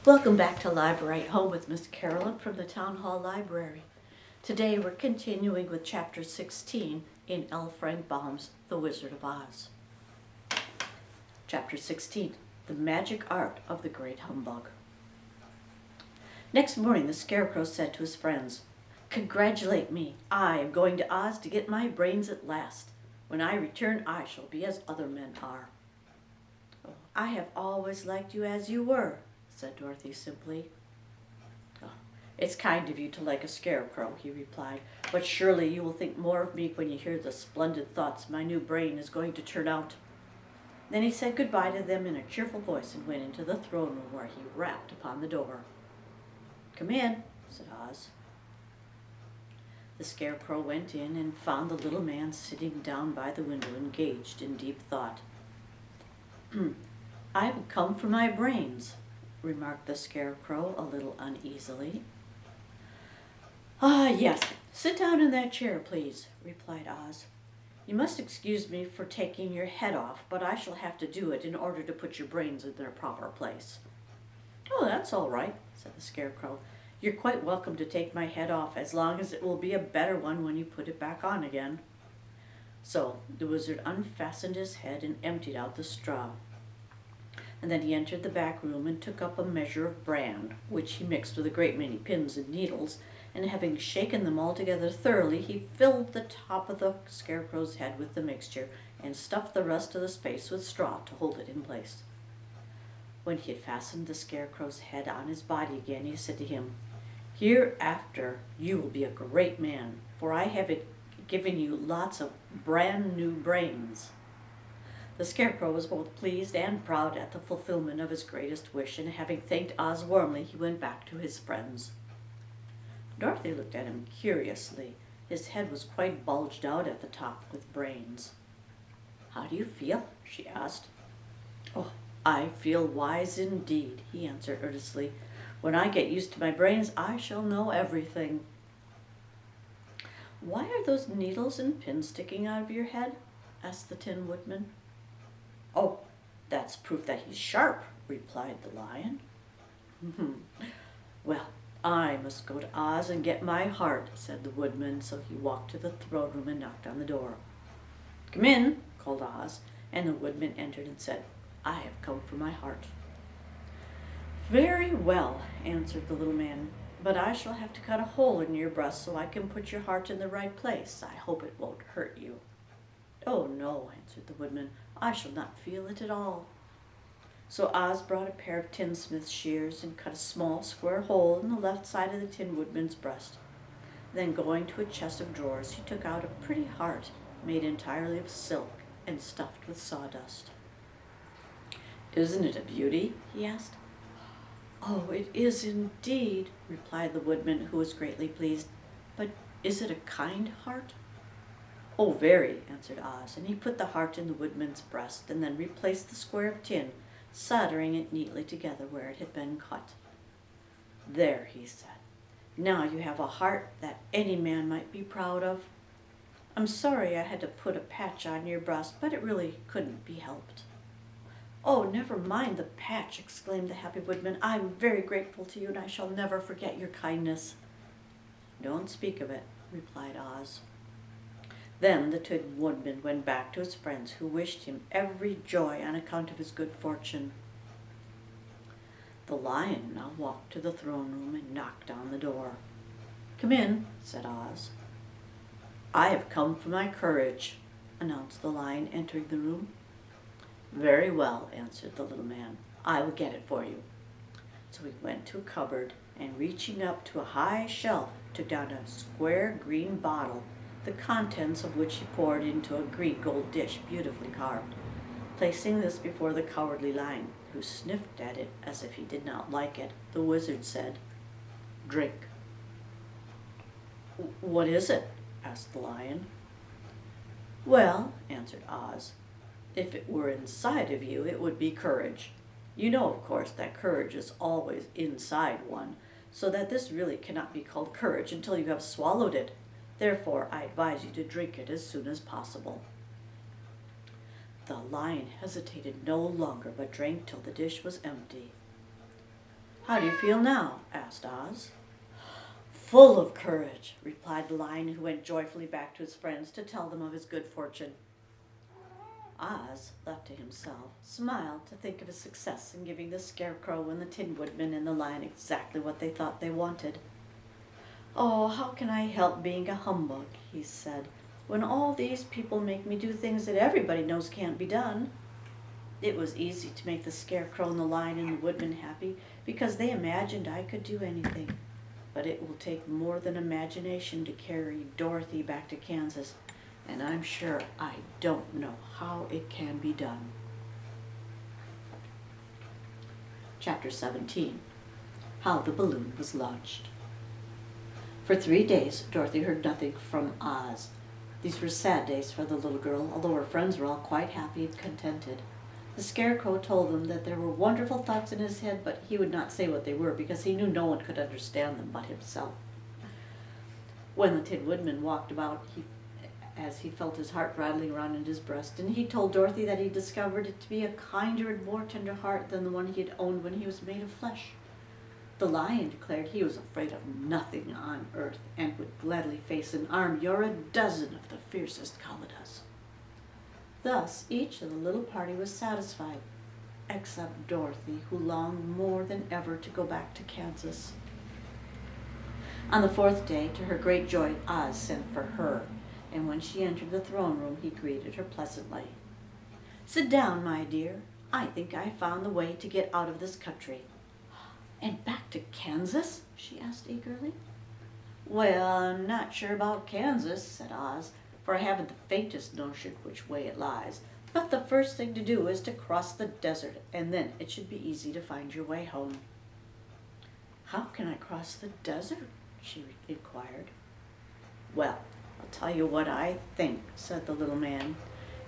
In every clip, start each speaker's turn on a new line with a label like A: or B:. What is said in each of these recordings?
A: Welcome back to Library at Home with Miss Carolyn from the Town Hall Library. Today we're continuing with Chapter 16 in L. Frank Baum's The Wizard of Oz. Chapter 16, The Magic Art of the Great Humbug. Next morning the Scarecrow said to his friends, "Congratulate me. I am going to Oz to get my brains at last. When I return I shall be as other men are." "Oh, I have always liked you as you were," said Dorothy simply. "Oh, it's kind of you to like a scarecrow," he replied, "but surely you will think more of me when you hear the splendid thoughts my new brain is going to turn out." Then he said goodbye to them in a cheerful voice and went into the throne room where he rapped upon the door. "Come in," said Oz. The Scarecrow went in and found the little man sitting down by the window engaged in deep thought. "I've come for my brains," remarked the Scarecrow a little uneasily. "Ah, yes, sit down in that chair, please," replied Oz. "You must excuse me for taking your head off, but I shall have to do it in order to put your brains in their proper place." "Oh, that's all right," said the Scarecrow. "You're quite welcome to take my head off, as long as it will be a better one when you put it back on again." So the wizard unfastened his head and emptied out the straw. And then he entered the back room and took up a measure of bran, which he mixed with a great many pins and needles, and having shaken them all together thoroughly, he filled the top of the Scarecrow's head with the mixture and stuffed the rest of the space with straw to hold it in place. When he had fastened the Scarecrow's head on his body again, he said to him, "Hereafter you will be a great man, for I have given you lots of brand new brains." The Scarecrow was both pleased and proud at the fulfillment of his greatest wish, and having thanked Oz warmly, he went back to his friends. Dorothy looked at him curiously. His head was quite bulged out at the top with brains. "How do you feel?" she asked. "Oh, I feel wise indeed," he answered earnestly. "When I get used to my brains, I shall know everything." "Why are those needles and pins sticking out of your head?" asked the Tin Woodman. "Oh, that's proof that he's sharp," replied the Lion. "Well, I must go to Oz and get my heart," said the Woodman, so he walked to the throne room and knocked on the door. "Come in," called Oz, and the Woodman entered and said, "I have come for my heart." "Very well," answered the little man, "but I shall have to cut a hole in your breast so I can put your heart in the right place. I hope it won't hurt you." "Oh, no," answered the Woodman, "I shall not feel it at all." So Oz brought a pair of tinsmith's shears and cut a small square hole in the left side of the Tin Woodman's breast. Then going to a chest of drawers, he took out a pretty heart made entirely of silk and stuffed with sawdust. "Isn't it a beauty?" he asked. "Oh, it is indeed," replied the Woodman, who was greatly pleased. "But is it a kind heart?" "Oh, very," answered Oz, and he put the heart in the Woodman's breast and then replaced the square of tin, soldering it neatly together where it had been cut. "There," he said, "now you have a heart that any man might be proud of. I'm sorry I had to put a patch on your breast, but it really couldn't be helped." "Oh, never mind the patch," exclaimed the happy Woodman. "I'm very grateful to you, and I shall never forget your kindness." "Don't speak of it," replied Oz. Then the Tin Woodman went back to his friends, who wished him every joy on account of his good fortune. The Lion now walked to the throne room and knocked on the door. "Come in," said Oz. "I have come for my courage," announced the Lion, entering the room. "Very well," answered the little man. "I will get it for you." So he went to a cupboard and, reaching up to a high shelf, took down a square green bottle, the contents of which he poured into a green gold dish beautifully carved. Placing this before the Cowardly Lion, who sniffed at it as if he did not like it, the wizard said, "Drink." "What is it?" asked the Lion. "Well," answered Oz, "if it were inside of you, it would be courage. You know, of course, that courage is always inside one, so that this really cannot be called courage until you have swallowed it. Therefore, I advise you to drink it as soon as possible." The Lion hesitated no longer, but drank till the dish was empty. "How do you feel now?" asked Oz. "Full of courage," replied the lion, who went joyfully back to his friends to tell them of his good fortune. Oz, left to himself, smiled to think of his success in giving the Scarecrow and the Tin Woodman and the lion exactly what they thought they wanted. "Oh, how can I help being a humbug," he said, "when all these people make me do things that everybody knows can't be done?" It was easy to make the Scarecrow and the lion and the woodman happy because they imagined I could do anything. But it will take more than imagination to carry Dorothy back to Kansas, and I'm sure I don't know how it can be done. Chapter 17. How the Balloon Was Launched. For 3 days, Dorothy heard nothing from Oz. These were sad days for the little girl, although her friends were all quite happy and contented. The Scarecrow told them that there were wonderful thoughts in his head, but he would not say what they were because he knew no one could understand them but himself. When the Tin Woodman walked about, as he felt his heart rattling around in his breast, and he told Dorothy that he discovered it to be a kinder and more tender heart than the one he had owned when he was made of flesh. The lion declared he was afraid of nothing on earth and would gladly face an army or a dozen of the fiercest Kaladas. Thus, each of the little party was satisfied, except Dorothy, who longed more than ever to go back to Kansas. On the 4th day, to her great joy, Oz sent for her, and when she entered the throne room, he greeted her pleasantly. "Sit down, my dear. I think I found the way to get out of this country." "And back to Kansas?" she asked eagerly. "Well, I'm not sure about Kansas," said Oz, "for I haven't the faintest notion which way it lies. But the first thing to do is to cross the desert, and then it should be easy to find your way home." "How can I cross the desert?" she inquired. "Well, I'll tell you what I think," said the little man.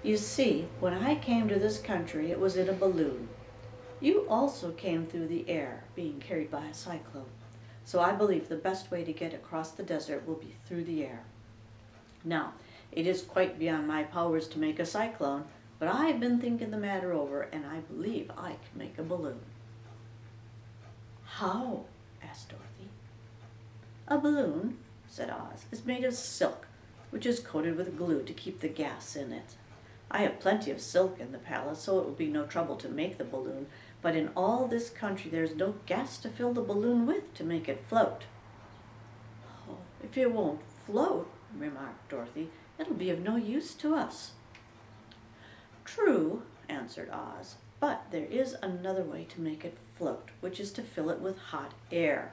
A: "You see, when I came to this country, it was in a balloon. You also came through the air, being carried by a cyclone. So I believe the best way to get across the desert will be through the air. Now, it is quite beyond my powers to make a cyclone, but I've been thinking the matter over, and I believe I can make a balloon." "How?" asked Dorothy. "A balloon," said Oz, "is made of silk, which is coated with glue to keep the gas in it. I have plenty of silk in the palace, so it will be no trouble to make the balloon, but in all this country there is no gas to fill the balloon with to make it float." "Oh, if it won't float," remarked Dorothy, "it'll be of no use to us." "True," answered Oz, "but there is another way to make it float, which is to fill it with hot air.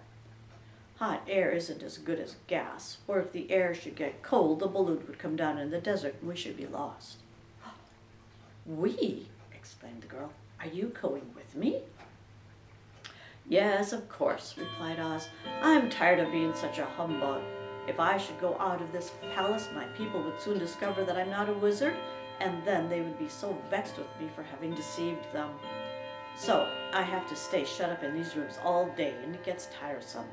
A: Hot air isn't as good as gas, for if the air should get cold, the balloon would come down in the desert and we should be lost." "We?" exclaimed the girl. "Are you going with me?" "Yes, of course," replied Oz. "I'm tired of being such a humbug. If I should go out of this palace, my people would soon discover that I'm not a wizard, and then they would be so vexed with me for having deceived them. So I have to stay shut up in these rooms all day, and it gets tiresome.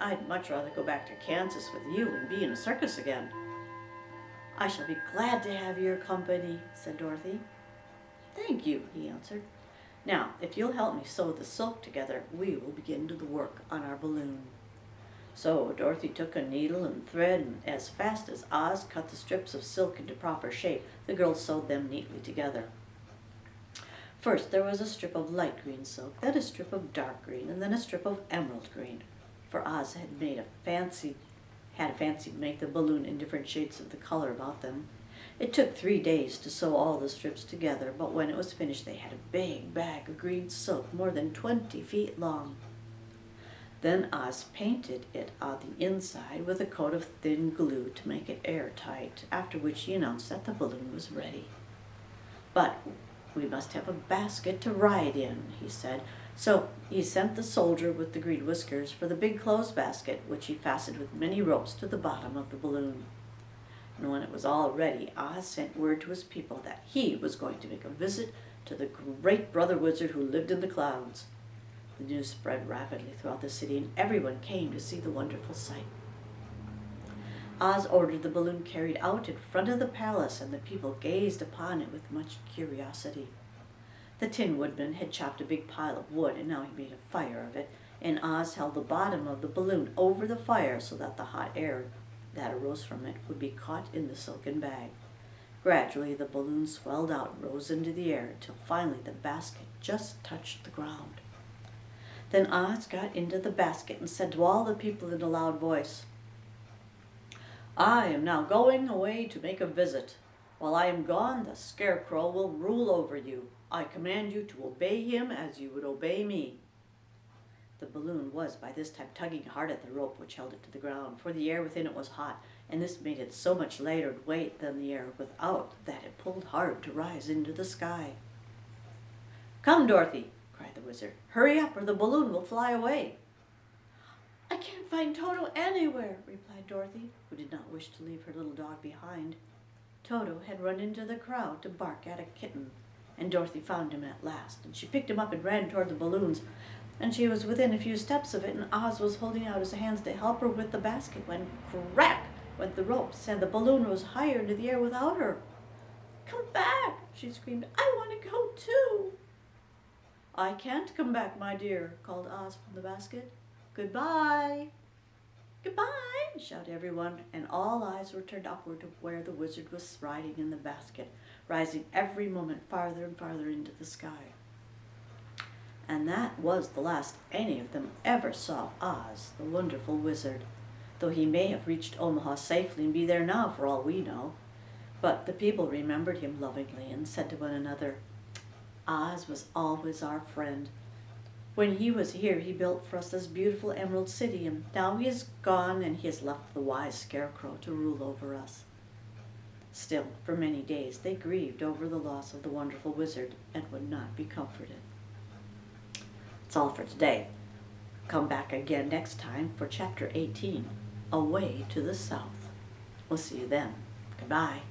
A: I'd much rather go back to Kansas with you and be in a circus again." "I shall be glad to have your company," said Dorothy. "Thank you," he answered. "Now, if you'll help me sew the silk together, we will begin to the work on our balloon." So Dorothy took a needle and thread, and as fast as Oz cut the strips of silk into proper shape, the girls sewed them neatly together. First there was a strip of light green silk, then a strip of dark green, and then a strip of emerald green, for Oz had a fancy to make the balloon in different shades of the color about them. It took 3 days to sew all the strips together, but when it was finished they had a big bag of green silk more than 20 feet long. Then Oz painted it on the inside with a coat of thin glue to make it airtight, after which he announced that the balloon was ready. "But we must have a basket to ride in," he said. So he sent the soldier with the green whiskers for the big clothes basket, which he fastened with many ropes to the bottom of the balloon. And when it was all ready, Oz sent word to his people that he was going to make a visit to the great brother wizard who lived in the clouds. The news spread rapidly throughout the city, and everyone came to see the wonderful sight. Oz ordered the balloon carried out in front of the palace, and the people gazed upon it with much curiosity. The Tin Woodman had chopped a big pile of wood, and now he made a fire of it, and Oz held the bottom of the balloon over the fire so that the hot air that arose from it would be caught in the silken bag. Gradually, the balloon swelled out and rose into the air until finally the basket just touched the ground. Then Oz got into the basket and said to all the people in a loud voice, "I am now going away to make a visit. While I am gone, the Scarecrow will rule over you. I command you to obey him as you would obey me." The balloon was by this time tugging hard at the rope which held it to the ground, for the air within it was hot, and this made it so much lighter in weight than the air without that it pulled hard to rise into the sky. "Come, Dorothy," cried the Wizard. "Hurry up or the balloon will fly away." "I can't find Toto anywhere," replied Dorothy, who did not wish to leave her little dog behind. Toto had run into the crowd to bark at a kitten, and Dorothy found him at last, and she picked him up and ran toward the balloons, and she was within a few steps of it, and Oz was holding out his hands to help her with the basket when crack went the ropes, and the balloon rose higher into the air without her. "Come back!" she screamed. "I want to go too." "I can't come back, my dear," called Oz from the basket. "Goodbye." "Goodbye!" shouted everyone, and all eyes were turned upward to where the Wizard was riding in the basket, rising every moment farther and farther into the sky. And that was the last any of them ever saw of Oz, the wonderful Wizard, though he may have reached Omaha safely and be there now for all we know. But the people remembered him lovingly and said to one another, "Oz was always our friend. When he was here, he built for us this beautiful Emerald City, and now he is gone and he has left the wise Scarecrow to rule over us." Still, for many days they grieved over the loss of the wonderful Wizard and would not be comforted. That's all for today. Come back again next time for Chapter 18, Away to the South. We'll see you then. Goodbye.